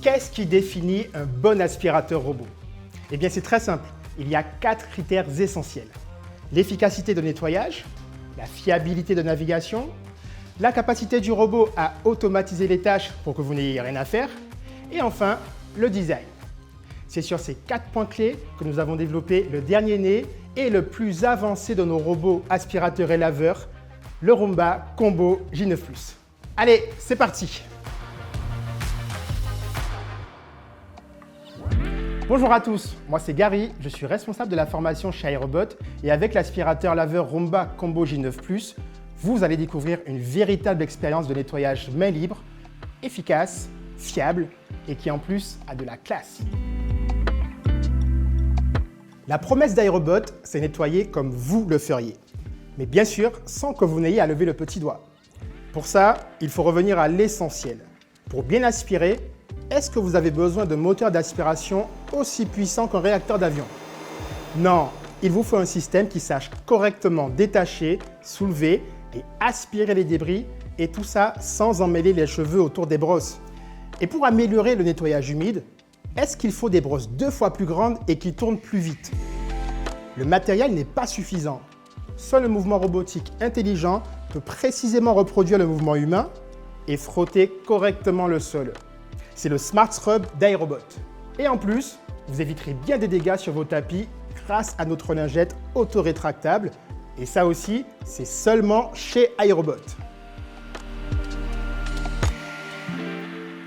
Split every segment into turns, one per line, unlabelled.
Qu'est-ce qui définit un bon aspirateur robot? Eh bien, c'est très simple. Il y a 4 critères essentiels. L'efficacité de nettoyage, la fiabilité de navigation, la capacité du robot à automatiser les tâches pour que vous n'ayez rien à faire, et enfin, le design. C'est sur ces 4 points clés que nous avons développé le dernier né et le plus avancé de nos robots aspirateurs et laveurs, le Roomba Combo J9+. Allez, c'est parti! Bonjour à tous, moi c'est Gary, je suis responsable de la formation chez iRobot et avec l'aspirateur laveur Roomba Combo J9+, vous allez découvrir une véritable expérience de nettoyage main libre, efficace, fiable et qui en plus a de la classe. La promesse d'iRobot, c'est nettoyer comme vous le feriez, mais bien sûr sans que vous n'ayez à lever le petit doigt. Pour ça, il faut revenir à l'essentiel. Pour bien aspirer, est-ce que vous avez besoin de moteurs d'aspiration aussi puissants qu'un réacteur d'avion? Non, il vous faut un système qui sache correctement détacher, soulever et aspirer les débris, et tout ça sans emmêler les cheveux autour des brosses. Et pour améliorer le nettoyage humide, est-ce qu'il faut des brosses 2 fois plus grandes et qui tournent plus vite? Le matériel n'est pas suffisant. Seul le mouvement robotique intelligent peut précisément reproduire le mouvement humain et frotter correctement le sol. C'est le Smart Scrub d'iRobot. Et en plus, vous éviterez bien des dégâts sur vos tapis grâce à notre lingette auto-rétractable. Et ça aussi, c'est seulement chez iRobot.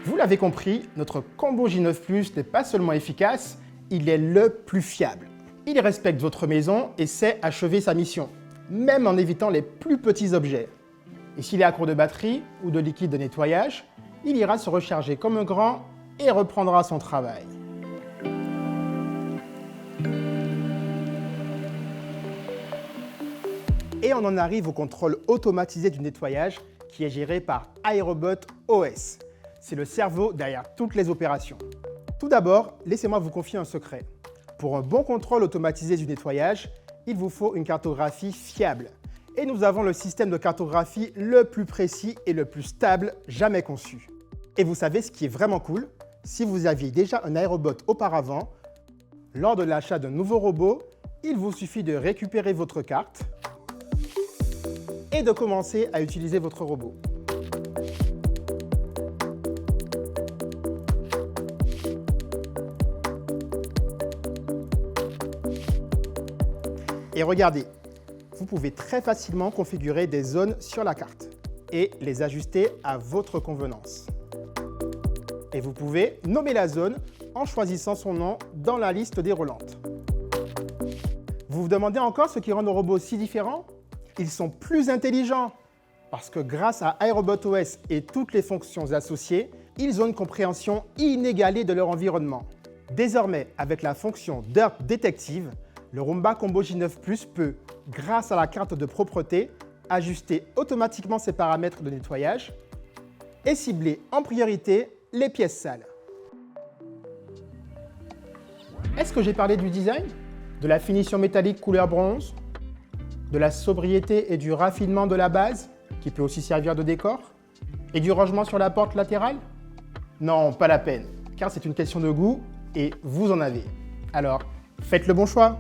Vous l'avez compris, notre Combo J9+ n'est pas seulement efficace, il est le plus fiable. Il respecte votre maison et sait achever sa mission, même en évitant les plus petits objets. Et s'il est à court de batterie ou de liquide de nettoyage, il ira se recharger comme un grand et reprendra son travail. Et on en arrive au contrôle automatisé du nettoyage qui est géré par iRobot OS. C'est le cerveau derrière toutes les opérations. Tout d'abord, laissez-moi vous confier un secret. Pour un bon contrôle automatisé du nettoyage, il vous faut une cartographie fiable. Et nous avons le système de cartographie le plus précis et le plus stable jamais conçu. Et vous savez ce qui est vraiment cool? Si vous aviez déjà un iRobot auparavant, lors de l'achat d'un nouveau robot, il vous suffit de récupérer votre carte et de commencer à utiliser votre robot. Et regardez, vous pouvez très facilement configurer des zones sur la carte et les ajuster à votre convenance. Et vous pouvez nommer la zone en choisissant son nom dans la liste déroulante. Vous vous demandez encore ce qui rend nos robots si différents? Ils sont plus intelligents parce que grâce à iRobot OS et toutes les fonctions associées, ils ont une compréhension inégalée de leur environnement. Désormais, avec la fonction Dirt Detective, le Roomba Combo J9+ peut, grâce à la carte de propreté, ajuster automatiquement ses paramètres de nettoyage et cibler en priorité les pièces sales. Est-ce que j'ai parlé du design? De la finition métallique couleur bronze? De la sobriété et du raffinement de la base, qui peut aussi servir de décor? Et du rangement sur la porte latérale? Non, pas la peine, car c'est une question de goût et vous en avez. Alors, faites le bon choix!